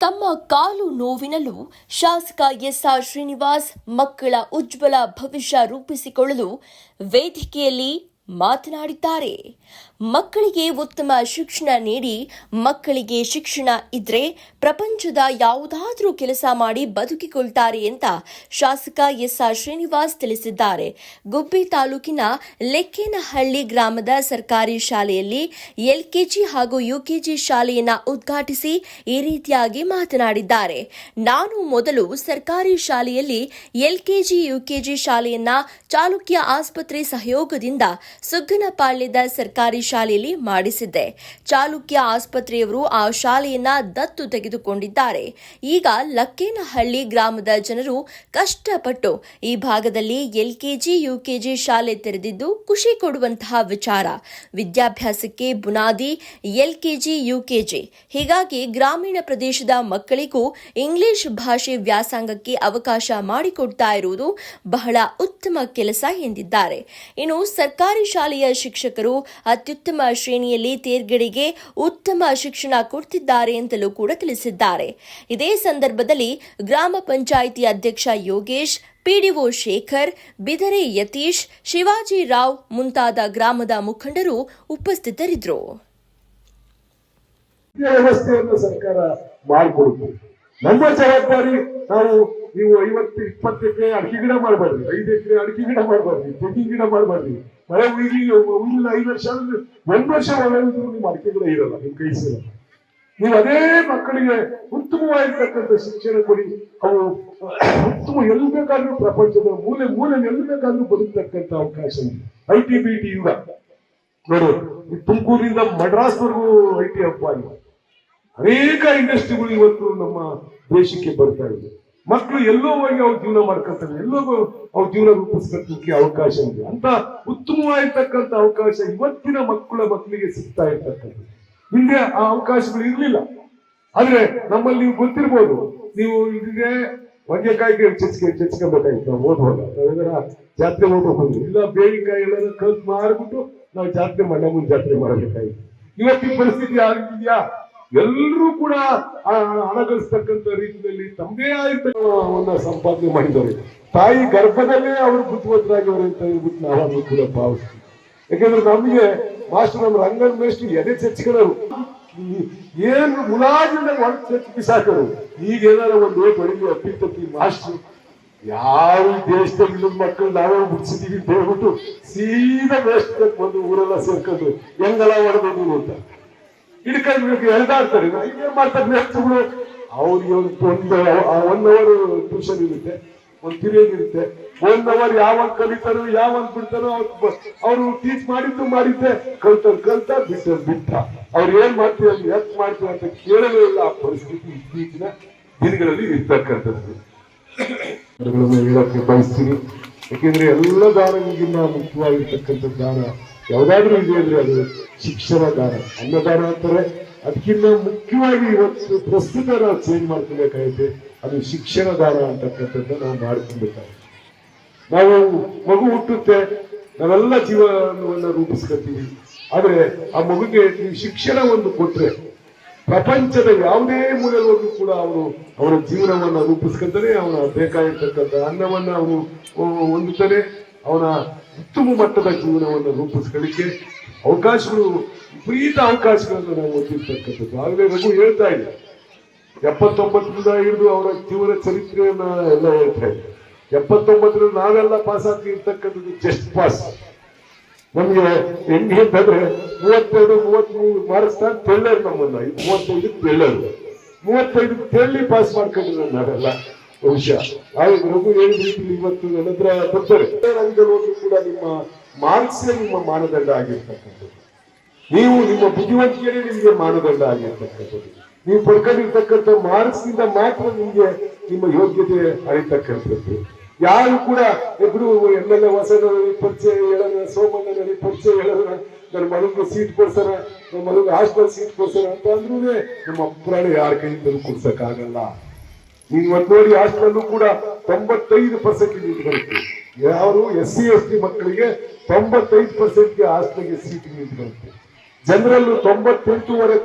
ತಮ್ಮ ಕಾಲು ನೋವಿನಲ್ಲೂ ಶಾಸಕ ಎಸ್ಆರ್ ಶ್ರೀನಿವಾಸ್ ಮಕ್ಕಳ ಉಜ್ವಲ ಭವಿಷ್ಯ ರೂಪಿಸಿಕೊಳ್ಳಲು ವೇದಿಕೆಯಲ್ಲಿ ಮಾತನಾಡಿದ್ದಾರೆ. ಮಕ್ಕಳಿಗೆ ಉತ್ತಮ ಶಿಕ್ಷಣ ನೀಡಿ ಮಕ್ಕಳಿಗೆ ಶಿಕ್ಷಣ ಇದ್ರೆ ಪ್ರಪಂಚದ ಯಾವುದಾದ್ರೂ ಕೆಲಸ ಮಾಡಿ ಬದುಕಿಕೊಳ್ತಾರೆ ಅಂತ ಶಾಸಕ ಎಸ್ಆರ್ ಶ್ರೀನಿವಾಸ್ ತಿಳಿಸಿದ್ದಾರೆ. ಗುಬ್ಬಿ ತಾಲೂಕಿನ ಲೆಕ್ಕೇನಹಳ್ಳಿ ಗ್ರಾಮದ ಸರ್ಕಾರಿ ಶಾಲೆಯಲ್ಲಿ ಎಲ್ಕೆಜಿ ಹಾಗೂ ಯುಕೆಜಿ ಶಾಲೆಯನ್ನ ಉದ್ಘಾಟಿಸಿ ಈ ರೀತಿಯಾಗಿ ಮಾತನಾಡಿದ್ದಾರೆ. ನಾನು ಮೊದಲು ಸರ್ಕಾರಿ ಶಾಲೆಯಲ್ಲಿ ಎಲ್ಕೆಜಿ ಯುಕೆಜಿ ಶಾಲೆಯನ್ನ ಚಾಲುಕ್ಯ ಆಸ್ಪತ್ರೆ ಸಹಯೋಗದಿಂದ ಸುಗ್ಗನಪಾಳ್ಯದ ಸರ್ಕಾರಿ ಶಾಲೆಯಲ್ಲಿ ಮಾಡಿಸಿದ್ದೆ. ಚಾಲುಕ್ಯ ಆಸ್ಪತ್ರೆಯವರು ಆ ಶಾಲೆಯನ್ನ ದತ್ತು ತೆಗೆದುಕೊಂಡಿದ್ದಾರೆ. ಈಗ ಲಕ್ಕೇನಹಳ್ಳಿ ಗ್ರಾಮದ ಜನರು ಕಷ್ಟಪಟ್ಟು ಈ ಭಾಗದಲ್ಲಿ ಎಲ್ಕೆಜಿ ಯುಕೆಜಿ ಶಾಲೆ ತೆರೆದಿದ್ದು ಖುಷಿ ಕೊಡುವಂತಹ ವಿಚಾರ. ವಿದ್ಯಾಭ್ಯಾಸಕ್ಕೆ ಬುನಾದಿ ಎಲ್ಕೆಜಿ ಯುಕೆಜಿ. ಹೀಗಾಗಿ ಗ್ರಾಮೀಣ ಪ್ರದೇಶದ ಮಕ್ಕಳಿಗೂ ಇಂಗ್ಲಿಷ್ ಭಾಷೆ ವ್ಯಾಸಂಗಕ್ಕೆ ಅವಕಾಶ ಮಾಡಿಕೊಡ್ತಾ ಇರುವುದು ಬಹಳ ಉತ್ತಮ ಕೆಲಸ ಎಂದಿದ್ದಾರೆ. ಇನ್ನು ಸರ್ಕಾರಿ ಶಾಲೆಯ ಶಿಕ್ಷಕರು ಅತ್ಯುತ್ತಮ ಶ್ರೇಣಿಯಲ್ಲಿ ತೇರ್ಗಡೆಗೆ ಉತ್ತಮ ಶಿಕ್ಷಣ ಕೊಡ್ತಿದ್ದಾರೆ ಅಂತಲೂ ಕೂಡ ತಿಳಿಸಿದ್ದಾರೆ. ಇದೇ ಸಂದರ್ಭದಲ್ಲಿ ಗ್ರಾಮ ಪಂಚಾಯಿತಿ ಅಧ್ಯಕ್ಷ ಯೋಗೇಶ್, ಪಿಡಿಒ ಶೇಖರ್, ಬಿದರೆ ಯತೀಶ್, ಶಿವಾಜಿ ರಾವ್ ಮುಂತಾದ ಗ್ರಾಮದ ಮುಖಂಡರು ಉಪಸ್ಥಿತರಿದ್ದರು. ವ್ಯವಸ್ಥೆಯನ್ನು ಸರ್ಕಾರ ಮಾಡಿಕೊಡುತ್ತೆ. ನಮ್ಮ ಜವಾಬ್ದಾರಿ ನಾವು ನೀವು 50-20 ಎಕರೆ ಅಡಿಕೆ ಗಿಡ ಮಾಡಬಾರ್ದು, 5 ಎಕರೆ ಅಡಿಕೆ ಗಿಡ ಮಾಡಬಾರ್ದು, ತೆಂಗಿನ ಗಿಡ ಮಾಡಬಾರ್ದು. ಮಳೆ ಉಯಿಲಿಲ್ಲ 5 ವರ್ಷ ಅಂದ್ರೆ 1 ವರ್ಷ ಮಳೆ ನಿಮ್ಮ ಅಡಿಕೆ ಗಿಡ ಇರಲ್ಲ, ನಿಮ್ ಕೈ ಸೇರಲ್ಲ. ನೀವು ಅದೇ ಮಕ್ಕಳಿಗೆ ಉತ್ತಮವಾಗಿರ್ತಕ್ಕಂಥ ಶಿಕ್ಷಣ ಕೊಡಿ. ಅವು ಉತ್ತಮ ಎಲ್ಲಿ ಬೇಕಾದ್ರೂ ಪ್ರಪಂಚದ ಮೂಲೆ ಎಲ್ಲಿ ಬೇಕಾದ್ರೂ ಬದುಕ್ತಕ್ಕಂಥ ಅವಕಾಶ ಇದೆ. ITBT ಯುಗ ನೋಡು, ತುಮಕೂರಿಂದ ಮಡ್ರಾಸ್ವರೆಗೂ IT ಹಬ್ಬ ಆಗಿದೆ. ಅನೇಕ ಇಂಡಸ್ಟ್ರಿಗಳು ಇವತ್ತು ನಮ್ಮ ದೇಶಕ್ಕೆ ಬರ್ತಾ ಇದೆ. ಮಕ್ಕಳು ಎಲ್ಲೋ ಹೋಗಿ ಅವ್ರ ಜೀವನ ಮಾಡ್ಕೊಳ್ತಾರೆ, ಎಲ್ಲೋ ಅವ್ರ ಜೀವನ ರೂಪಿಸ್ಕೊಳ್ಳಕ್ಕೆ ಅವಕಾಶ ಇದೆ. ಅಂತ ಉತ್ತಮವಾಗಿರ್ತಕ್ಕಂಥ ಅವಕಾಶ ಇವತ್ತಿನ ಮಕ್ಕಳಿಗೆ ಸಿಗ್ತಾ ಇರ್ತಕ್ಕಂಥದ್ದು. ಹಿಂದೆ ಆ ಅವಕಾಶಗಳು ಇರ್ಲಿಲ್ಲ. ಆದ್ರೆ ನಮ್ಮಲ್ಲಿ ನೀವು ಗೊತ್ತಿರ್ಬೋದು, ನೀವು ಇದಕ್ಕೆ ಹೊಂಗೆಕಾಯಿಗೆ ಚಚ್ಕೊಬೇಕಾಗಿತ್ತು. ನಾವು ಓದುವಾಗ ನಾವೆಲ್ಲ ಜಾತ್ರೆ ಹೋಗ್ಬೇಕು, ಇಲ್ಲ ಬೇವಿನಕಾಯಿ ಎಲ್ಲ ಕಲ್ತು ಮಾರ್ಬಿಟ್ಟು ನಾವು ಜಾತ್ರೆ ಮಣ್ಣಮ್ಮನ ಜಾತ್ರೆ ಮಾಡಬೇಕಾಗಿತ್ತು. ಇವತ್ತಿನ ಪರಿಸ್ಥಿತಿ ಆಗಿದೆಯಾ? ಎಲ್ಲರೂ ಕೂಡ ಹಣ ಗಳಿಸ್ತಕ್ಕಂಥ ರೀತಿಯಲ್ಲಿ ತಮ್ಮದೇ ಆಗಿರ್ತಕ್ಕಂಥ ಸಂಪಾದನೆ ಮಾಡಿದವರು. ತಾಯಿ ಗರ್ಭದಲ್ಲೇ ಅವರು ಬುದ್ಧಿವಂತರಾಗಿವರು ಅಂತ ಹೇಳ್ಬಿಟ್ಟು ನಾವಾದ್ರೂ ಕೂಡ ಭಾವಿಸ್ತೀವಿ. ಯಾಕೆಂದ್ರೆ ನಮಗೆ ಮಾಸ್ಟರ್ ನಮ್ಮ ರಂಗನ ಮೇಷ್ಟ್ರು ಎದೆ ಚಚ್ಕೊಳ್ಳೋರು, ಏನು ಮುಲಾಜಿಂದ ಹೊರಗೆ ಚಚ್ಚಿ ಬಿಸಾಕರು. ಈಗ ಏನಾರ ಒಂದು ಬರೀಲಿ ಅಪ್ಪಿತಪ್ಪಿ ಮಾಸ್ಟ್ರು ಯಾವ ದೇಶದಲ್ಲಿ ಇಲ್ಲದ ಮಕ್ಕಳು ನಾವೇ ಬಿಡಿಸಿದೀವಿ ಅಂತ ಹೇಳ್ಬಿಟ್ಟು ಸೀದಾ ಮೇಷ್ಟ್ರ ಒಂದು ಊರೆಲ್ಲ ಸೇರ್ಕೊಂಡು ಹೆಂಗೆಲ್ಲ ಹೊಡೆದು ಅಂತ ಹಿಡ್ಕೊಂಡು ಎಳ್ದಾಡ್ತಾರೆ. ಏನ್ ಮಾಡ್ತಾರೆ ಮೇಷ್ಟ್ರುಗಳು? ಅವ್ರಿಗೆ ಒಂದು 1 ಅವರ್ ಟ್ಯೂಷನ್ ಇರುತ್ತೆ, ಒಂದು ಪೀರಿಯಡ್ ಇರುತ್ತೆ. 1 ಅವರ್ ಯಾವಾಗ ಕಲಿತಾರೋ ಯಾವಾಗ ಬಿಡ್ತಾರೋ ಅವ್ರು ಟೀಚ್ ಮಾಡಿದ್ದೆ ಕಲ್ತ ಬಿಟ್ಟ. ಅವ್ರು ಏನ್ ಮಾಡ್ತೀವಿ ಅಂತ ಎತ್ ಮಾಡ್ತೀವಿ ಅಂತ ಕೇಳಲೇ ಇಲ್ಲ. ಆ ಪರಿಸ್ಥಿತಿ ಇತ್ತೀಚಿನ ದಿನಗಳಲ್ಲಿ ಇರ್ತಕ್ಕಂಥದ್ದು ಹೇಳಕ್ಕೆ ಬಯಸ್ತೀನಿ. ಯಾಕೆಂದ್ರೆ ಎಲ್ಲ ದಾನಗಳಿಗಿನ್ನ ಮುಖ್ಯವಾಗಿರ್ತಕ್ಕಂಥ ದಾನ ಯಾವ್ದಾದ್ರೂ ಇದೆ ಅಂದ್ರೆ ಅದು ಶಿಕ್ಷಣ ದಾನ. ಅನ್ನದಾನ ಅಂತಾರೆ, ಅದಕ್ಕಿಂತ ಮುಖ್ಯವಾಗಿ ಇವತ್ತು ಪ್ರಸ್ತುತ ನಾವು ಚೇಂಜ್ ಮಾಡ್ಕೊಬೇಕಾಗೈತೆ. ಅದು ಶಿಕ್ಷಣ ದಾನ ಅಂತಕ್ಕಂಥದ್ದು ನಾವು ಮಾಡ್ಕೊಬೇಕಾಗುತ್ತೆ. ನಾವು ಮಗು ಹುಟ್ಟುತ್ತೆ, ನಾವೆಲ್ಲ ಜೀವನವನ್ನ ರೂಪಿಸ್ಕೊತೀವಿ. ಆದ್ರೆ ಆ ಮಗುಗೆ ನೀವು ಶಿಕ್ಷಣ ಒಂದು ಕೊಟ್ರೆ ಪ್ರಪಂಚದ ಯಾವುದೇ ಮೂಲೆಯಲ್ಲೂ ಕೂಡ ಅವನ ಜೀವನವನ್ನ ರೂಪಿಸ್ಕೊತಾನೆ. ಅವನ ಬೇಕಾಗಿರ್ತಕ್ಕಂಥ ಅನ್ನವನ್ನ ಅವನು ಹೊಂದುತ್ತಾನೆ. ಅವನ ಉತ್ತಮ ಮಟ್ಟದ ಜೀವನವನ್ನು ರೂಪಿಸ್ಕೊಳ್ಳಿಕ್ಕೆ ಅವಕಾಶಗಳು, ವಿಪರೀತ ಅವಕಾಶಗಳನ್ನು ನಾವು ಹೊಂದಿರ್ತಕ್ಕಂಥದ್ದು. ಆಗಲೇ ರಘು ಹೇಳ್ತಾ ಇದೆ, 79ರಿಂದ ಹಿಡಿದು ಅವರ ಜೀವನ ಚರಿತ್ರೆಯನ್ನ ಎಲ್ಲ ಹೇಳ್ತಾ ಇದೆ. 79ರಲ್ಲಿ ನಾವೆಲ್ಲ ಪಾಸ್ ಆಗ್ತಿರ್ತಕ್ಕಂಥದ್ದು ಜಸ್ಟ್ ಪಾಸ್. ನಮ್ಗೆ ಹೆಂಗೆ ಅಂತಂದ್ರೆ 32-33 ಮಾರ್ಕ್ಸ್ ತೆಳ್ಳರು ನಮ್ಮನ್ನ, 35 ತೆಳ್ಳರು, 35 ತೆಳ್ಳಿ ಪಾಸ್ ಮಾಡ್ಕೊಂಡಿದ್ರು ನಾವೆಲ್ಲ ಬಹುಶಃ. ಆಗ ರಘು ಹೇಳಿದ್ರು ಇವತ್ತು ನನ್ನ ಹತ್ರ ಬರ್ತಾರೆ ರಂಗದಲ್ಲಿ ಕೂಡ ನಿಮ್ಮ ಮಾರ್ಕ್ಸ್ ನಿಮ್ಮ ಮಾನದಂಡ ಆಗಿರ್ತಕ್ಕಂಥದ್ದು. ನೀವು ನಿಮ್ಮ ಬುದ್ಧಿವಂತಿಕೆನೇ ನಿಮಗೆ ಮಾನದಂಡ ಆಗಿರ್ತಕ್ಕಂಥದ್ದು. ನೀವು ಪಡ್ಕೊಂಡಿರ್ತಕ್ಕಂಥ ಮಾರ್ಕ್ಸ್ ನಿಂದ ಮಾತ್ರ ನಿಮ್ಗೆ ನಿಮ್ಮ ಯೋಗ್ಯತೆ ಅರಿತಕ್ಕಂಥದ್ದು. ಯಾರು ಕೂಡ ಇಬ್ರು MLA ಹೊಸನಲ್ಲಿ ಪರಿಚಯ ಹೇಳೋಣ, ಸೋಮಣ್ಣನಲ್ಲಿ ಪರಿಚಯ ಹೇಳೋಣ, ನನ್ನ ಮಗನಿಗೆ ಸೀಟ್ ಕೊಡ್ಸಾರ, ನನ್ನ ಮಗನಿಗೆ ಹಾಸ್ಟೆಲ್ ಸೀಟ್ ಕೊಡ್ಸಾರ ಅಂತ ಅಂದ್ರೂ ನಮ್ಮ ಪುರಾಣ ಯಾರ ಕೈಯಿಂದಲೂ ಕೊಡ್ಸಕ್ಕಾಗಲ್ಲ. ನೀವು ಇವತ್ತು ನೋಡಿ ಹಾಸ್ಟೆಲಲ್ಲೂ ಕೂಡ 95% ಸೀಟ್ ಬರುತ್ತೆ. ಯಾರು SC ST ಮಕ್ಕಳಿಗೆ 95% ಹಾಸ್ಟೆಲ್ಗೆ ಸೀಟ್ ಬರುತ್ತೆ. ಜನರಲ್ಲೂ 98.9